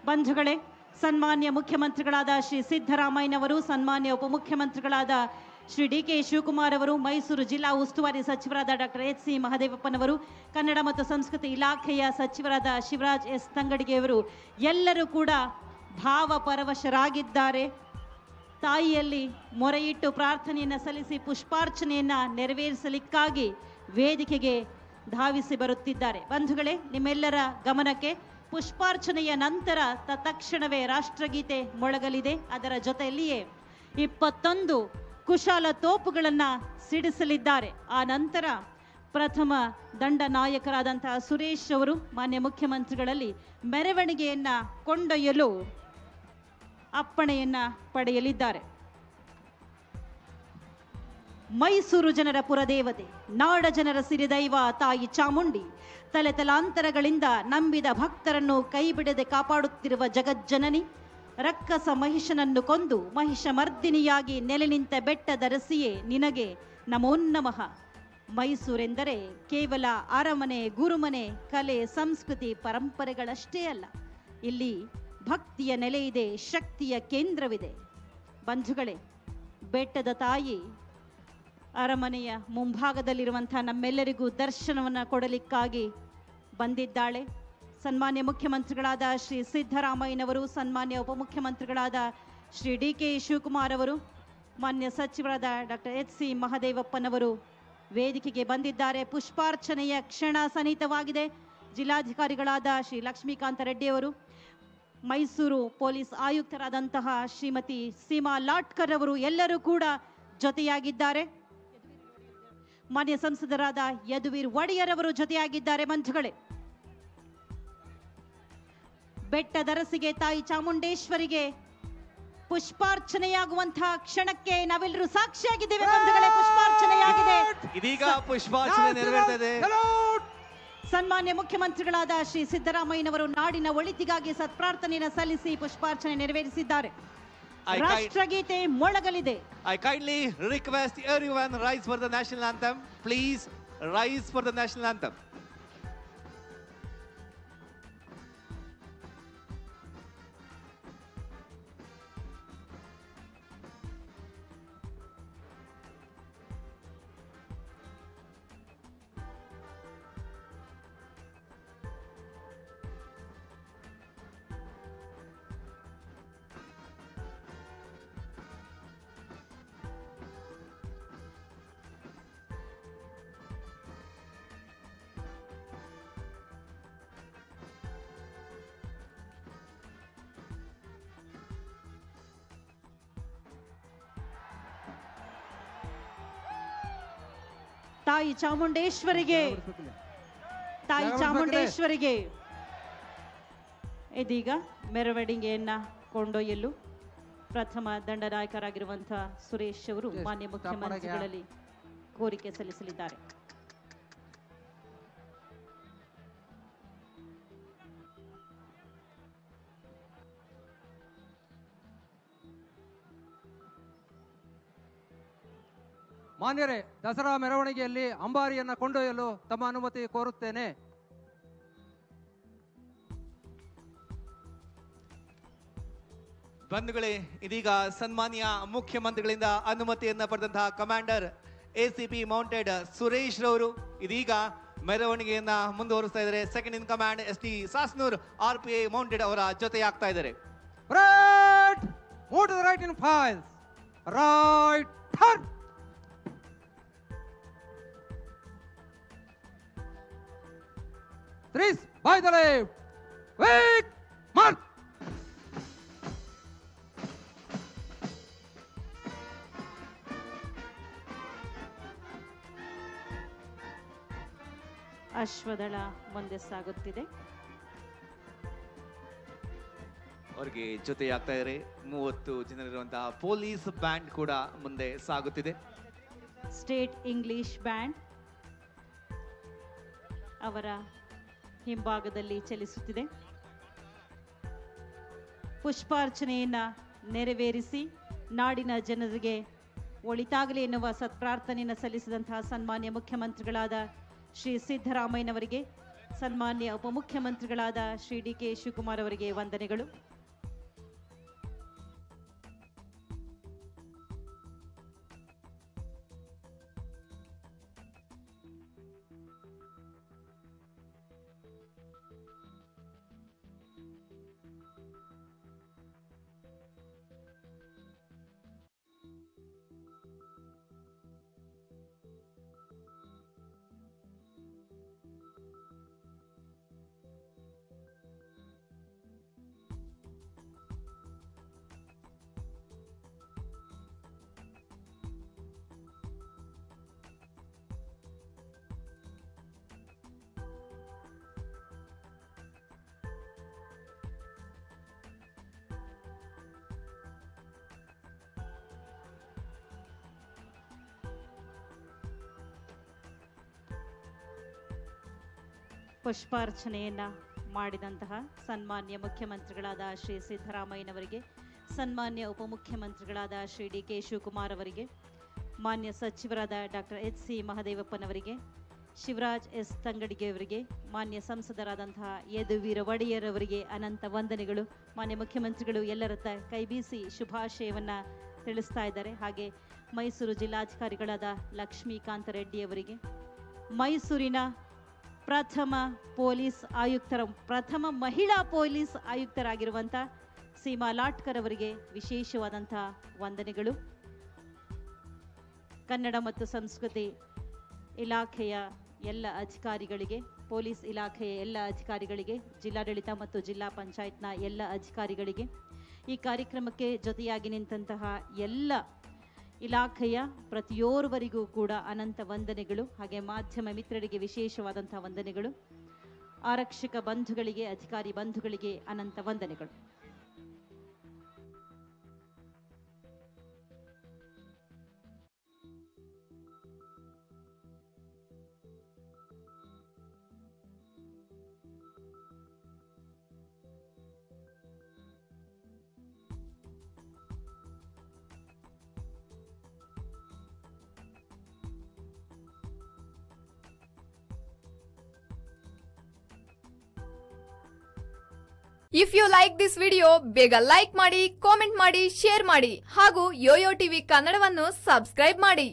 ಬಂಧುಗಳೇ, ಸನ್ಮಾನ್ಯ ಮುಖ್ಯಮಂತ್ರಿಗಳಾದ ಶ್ರೀ ಸಿದ್ದರಾಮಯ್ಯನವರು, ಸನ್ಮಾನ್ಯ ಉಪಮುಖ್ಯಮಂತ್ರಿಗಳಾದ ಶ್ರೀ ಡಿ.ಕೆ. ಶಿವಕುಮಾರ್ ಅವರು, ಮೈಸೂರು ಜಿಲ್ಲಾ ಉಸ್ತುವಾರಿ ಸಚಿವರಾದ ಡಾಕ್ಟರ್ ಎಚ್.ಸಿ. ಮಹದೇವಪ್ಪನವರು, ಕನ್ನಡ ಮತ್ತು ಸಂಸ್ಕೃತಿ ಇಲಾಖೆಯ ಸಚಿವರಾದ ಶಿವರಾಜ್ ಎಸ್ ತಂಗಡಿಗೆಯವರು ಎಲ್ಲರೂ ಕೂಡ ಭಾವಪರವಶರಾಗಿದ್ದಾರೆ. ತಾಯಿಯಲ್ಲಿ ಮೊರೆಯಿಟ್ಟು ಪ್ರಾರ್ಥನೆಯನ್ನು ಸಲ್ಲಿಸಿ ಪುಷ್ಪಾರ್ಚನೆಯನ್ನು ನೆರವೇರಿಸಲಿಕ್ಕಾಗಿ ವೇದಿಕೆಗೆ ಧಾವಿಸಿ ಬರುತ್ತಿದ್ದಾರೆ. ಬಂಧುಗಳೇ, ನಿಮ್ಮೆಲ್ಲರ ಗಮನಕ್ಕೆ ಪುಷ್ಪಾರ್ಚನೆಯ ನಂತರ ತತ್ಕ್ಷಣವೇ ರಾಷ್ಟ್ರಗೀತೆ ಮೊಳಗಲಿದೆ. ಅದರ ಜೊತೆಯಲ್ಲಿಯೇ 21 ಕುಶಾಲ ತೋಪುಗಳನ್ನು ಸಿಡಿಸಲಿದ್ದಾರೆ. ಆ ನಂತರ ಪ್ರಥಮ ದಂಡ ನಾಯಕರಾದಂತಹ ಸುರೇಶ್ ಅವರು ಮಾನ್ಯ ಮುಖ್ಯಮಂತ್ರಿಗಳಲ್ಲಿ ಮೆರವಣಿಗೆಯನ್ನ ಕೊಂಡೊಯ್ಯಲು ಅಪ್ಪಣೆಯನ್ನ ಪಡೆಯಲಿದ್ದಾರೆ. ಮೈಸೂರು ಜನರ ಪುರದೇವತೆ, ನಾಡ ಜನರ ಸಿರಿದೈವ ತಾಯಿ ಚಾಮುಂಡಿ, ತಲೆತಲಾಂತರಗಳಿಂದ ನಂಬಿದ ಭಕ್ತರನ್ನು ಕೈಬಿಡದೆ ಕಾಪಾಡುತ್ತಿರುವ ಜಗಜ್ಜನನಿ, ರಕ್ಕಸ ಮಹಿಷನನ್ನು ಕೊಂದು ಮಹಿಷ ಮರ್ದಿನಿಯಾಗಿ ನೆಲೆ ನಿಂತ ಬೆಟ್ಟದರಸಿಯೇ ನಿನಗೆ ನಮೋನ್ನಮಃ. ಮೈಸೂರೆಂದರೆ ಕೇವಲ ಅರಮನೆ, ಗುರುಮನೆ, ಕಲೆ, ಸಂಸ್ಕೃತಿ, ಪರಂಪರೆಗಳಷ್ಟೇ ಅಲ್ಲ. ಇಲ್ಲಿ ಭಕ್ತಿಯ ನೆಲೆಯಿದೆ, ಶಕ್ತಿಯ ಕೇಂದ್ರವಿದೆ. ಬಂಧುಗಳೇ, ಬೆಟ್ಟದ ತಾಯಿ ಅರಮನೆಯ ಮುಂಭಾಗದಲ್ಲಿರುವಂತಹ ನಮ್ಮೆಲ್ಲರಿಗೂ ದರ್ಶನವನ್ನು ಕೊಡಲಿಕ್ಕಾಗಿ ಬಂದಿದ್ದಾಳೆ. ಸನ್ಮಾನ್ಯ ಮುಖ್ಯಮಂತ್ರಿಗಳಾದ ಶ್ರೀ ಸಿದ್ದರಾಮಯ್ಯನವರು, ಸನ್ಮಾನ್ಯ ಉಪಮುಖ್ಯಮಂತ್ರಿಗಳಾದ ಶ್ರೀ ಡಿ.ಕೆ. ಶಿವಕುಮಾರ್ ಅವರು, ಮಾನ್ಯ ಸಚಿವರಾದ ಡಾಕ್ಟರ್ ಎಚ್.ಸಿ. ಮಹದೇವಪ್ಪನವರು ವೇದಿಕೆಗೆ ಬಂದಿದ್ದಾರೆ. ಪುಷ್ಪಾರ್ಚನೆಯ ಕ್ಷಣ ಸನ್ನಿಹಿತವಾಗಿದೆ. ಜಿಲ್ಲಾಧಿಕಾರಿಗಳಾದ ಶ್ರೀ ಲಕ್ಷ್ಮೀಕಾಂತ ರೆಡ್ಡಿಯವರು, ಮೈಸೂರು ಪೊಲೀಸ್ ಆಯುಕ್ತರಾದಂತಹ ಶ್ರೀಮತಿ ಸೀಮಾ ಲಾಟ್ಕರ್ ಅವರು ಎಲ್ಲರೂ ಕೂಡ ಜೊತೆಯಾಗಿದ್ದಾರೆ. ಮಾನ್ಯ ಸಂಸದರಾದ ಯದುವೀರ್ ಒಡೆಯರ್ ಅವರು ಜೊತೆಯಾಗಿದ್ದಾರೆ. ಬಂಧುಗಳೇ, ಬೆಟ್ಟದರಸಿಗೆ ತಾಯಿ ಚಾಮುಂಡೇಶ್ವರಿಗೆ ಪುಷ್ಪಾರ್ಚನೆಯಾಗುವಂತಹ ಕ್ಷಣಕ್ಕೆ ನಾವೆಲ್ಲರೂ ಸಾಕ್ಷಿಯಾಗಿದ್ದೇವೆ. ಬಂಧುಗಳೇ, ಪುಷ್ಪಾರ್ಚನೆಯಾಗಿದೆ. ಇದೀಗ ಪುಷ್ಪಾರ್ಚನೆ ನೆರವೇರ್ತದೆ. ಸನ್ಮಾನ್ಯ ಮುಖ್ಯಮಂತ್ರಿಗಳಾದ ಶ್ರೀ ಸಿದ್ದರಾಮಯ್ಯನವರು ನಾಡಿನ ಒಳಿತಿಗಾಗಿ ಸತ್ಪ್ರಾರ್ಥನೆಯನ್ನು ಸಲ್ಲಿಸಿ ಪುಷ್ಪಾರ್ಚನೆ ನೆರವೇರಿಸಿದ್ದಾರೆ. ರಾಷ್ಟ್ರಗೀತೆ ಮೊಳಗಲಿದೆ. I kindly request everyone rise for the national anthem. Please rise for the national anthem. ತಾಯಿ ಚಾಮುಂಡೇಶ್ವರಿಗೆ, ತಾಯಿ ಚಾಮುಂಡೇಶ್ವರಿಗೆ ಇದೀಗ ಮೆರವಣಿಗೆಯನ್ನ ಕೊಂಡೊಯ್ಯಲು ಪ್ರಥಮ ದಂಡನಾಯಕರಾಗಿರುವಂತಹ ಸುರೇಶ್ ಅವರು ಮಾನ್ಯ ಮುಖ್ಯಮಂತ್ರಿಗಳಲ್ಲಿ ಕೋರಿಕೆ ಸಲ್ಲಿಸಲಿದ್ದಾರೆ. ಮಾನ್ಯರೇ, ದಸರಾ ಮೆರವಣಿಗೆಯಲ್ಲಿ ಅಂಬಾರಿಯನ್ನು ಕೊಂಡೊಯ್ಯಲು ತಮ್ಮ ಅನುಮತಿ ಕೋರುತ್ತೇನೆ. ಬಂಧುಗಳೇ, ಇದೀಗ ಸನ್ಮಾನ್ಯ ಮುಖ್ಯಮಂತ್ರಿಗಳಿಂದ ಅನುಮತಿಯನ್ನ ಪಡೆದಂತಹ ಕಮಾಂಡರ್ ACP ಮೌಂಟೆಡ್ ಸುರೇಶ್ ರವರು ಇದೀಗ ಮೆರವಣಿಗೆಯನ್ನ ಮುಂದುವರಿಸ್ತಾ ಇದ್ದಾರೆ. ಸೆಕೆಂಡ್ ಇನ್ command SD Sasnur RPI mounted ಅವರ ಜೊತೆಯಾಗ್ತಾ ಇದ್ದಾರೆ. Move to the right in files. Right turn. Three by the left. Wait, mark. ಅಶ್ವದಳ ಮುಂದೆ ಸಾಗುತ್ತಿದೆ. ಅವರಿಗೆ ಜೊತೆಯಾಗ್ತಾ ಇದ್ದಾರೆ 30 ಜನರಿರುವಂತಹ ಪೊಲೀಸ್ ಬ್ಯಾಂಡ್ ಕೂಡ ಮುಂದೆ ಸಾಗುತ್ತಿದೆ. ಸ್ಟೇಟ್ ಇಂಗ್ಲಿಷ್ ಬ್ಯಾಂಡ್ ಅವರ ಹಿಂಭಾಗದಲ್ಲಿ ಚಲಿಸುತ್ತಿದೆ. ಪುಷ್ಪಾರ್ಚನೆಯನ್ನ ನೆರವೇರಿಸಿ ನಾಡಿನ ಜನರಿಗೆ ಒಳಿತಾಗಲಿ ಎನ್ನುವ ಸತ್ಪ್ರಾರ್ಥನೆಯನ್ನು ಸಲ್ಲಿಸಿದಂತಹ ಸನ್ಮಾನ್ಯ ಮುಖ್ಯಮಂತ್ರಿಗಳಾದ ಶ್ರೀ ಸಿದ್ದರಾಮಯ್ಯನವರಿಗೆ ಸನ್ಮಾನ್ಯ ಉಪಮುಖ್ಯಮಂತ್ರಿಗಳಾದ ಶ್ರೀ ಡಿ.ಕೆ. ಶಿವಕುಮಾರ್ ಅವರಿಗೆ ವಂದನೆಗಳು. ಪುಷ್ಪಾರ್ಚನೆಯನ್ನ ಮಾಡಿದಂತಹ ಸನ್ಮಾನ್ಯ ಮುಖ್ಯಮಂತ್ರಿಗಳಾದ ಶ್ರೀ ಸಿದ್ದರಾಮಯ್ಯನವರಿಗೆ, ಸನ್ಮಾನ್ಯ ಉಪಮುಖ್ಯಮಂತ್ರಿಗಳಾದ ಶ್ರೀ ಡಿ.ಕೆ. ಶಿವಕುಮಾರ್ ಅವರಿಗೆ, ಮಾನ್ಯ ಸಚಿವರಾದ ಡಾಕ್ಟರ್ ಎಚ್.ಸಿ. ಮಹದೇವಪ್ಪನವರಿಗೆ, ಶಿವರಾಜ್ ಎಸ್ ತಂಗಡಿಗೆ ಅವರಿಗೆ, ಮಾನ್ಯ ಸಂಸದರಾದಂತಹ ಯದುವೀರ ಒಡೆಯರ್ ಅವರಿಗೆ ಅನಂತ ವಂದನೆಗಳು. ಮಾನ್ಯ ಮುಖ್ಯಮಂತ್ರಿಗಳು ಎಲ್ಲರ ಕೈಬೀಸಿ ಶುಭಾಶಯವನ್ನ ತಿಳಿಸ್ತಾ ಇದ್ದಾರೆ. ಹಾಗೆ ಮೈಸೂರು ಜಿಲ್ಲಾಧಿಕಾರಿಗಳಾದ ಲಕ್ಷ್ಮೀಕಾಂತ ರೆಡ್ಡಿ ಅವರಿಗೆ, ಮೈಸೂರಿನ ಪ್ರಥಮ ಮಹಿಳಾ ಪೊಲೀಸ್ ಆಯುಕ್ತರಾಗಿರುವಂಥ ಸೀಮಾ ಲಾಟ್ಕರ್ ಅವರಿಗೆ ವಿಶೇಷವಾದಂತಹ ವಂದನೆಗಳು. ಕನ್ನಡ ಮತ್ತು ಸಂಸ್ಕೃತಿ ಇಲಾಖೆಯ ಎಲ್ಲ ಅಧಿಕಾರಿಗಳಿಗೆ, ಪೊಲೀಸ್ ಇಲಾಖೆಯ ಎಲ್ಲ ಅಧಿಕಾರಿಗಳಿಗೆ, ಜಿಲ್ಲಾಡಳಿತ ಮತ್ತು ಜಿಲ್ಲಾ ಪಂಚಾಯತ್ನ ಎಲ್ಲ ಅಧಿಕಾರಿಗಳಿಗೆ, ಈ ಕಾರ್ಯಕ್ರಮಕ್ಕೆ ಜೊತೆಯಾಗಿ ನಿಂತಹ ಎಲ್ಲ ಇಲಾಖೆಯ ಪ್ರತಿಯೋರ್ವರಿಗೂ ಕೂಡ ಅನಂತ ವಂದನೆಗಳು. ಹಾಗೆ ಮಾಧ್ಯಮ ಮಿತ್ರರಿಗೆ ವಿಶೇಷವಾದಂತಹ ವಂದನೆಗಳು. ಆರಕ್ಷಕ ಬಂಧುಗಳಿಗೆ, ಅಧಿಕಾರಿ ಬಂಧುಗಳಿಗೆ ಅನಂತ ವಂದನೆಗಳು. If you like this video ಬೇಗ ಲೈಕ್ ಮಾಡಿ, ಕಾಮೆಂಟ್ ಮಾಡಿ, ಶೇರ್ ಮಾಡಿ ಹಾಗೂ ಯೋಯೋ ಟಿವಿ ಕನ್ನಡವನ್ನು ಸಬ್ಸ್ಕ್ರೈಬ್ ಮಾಡಿ.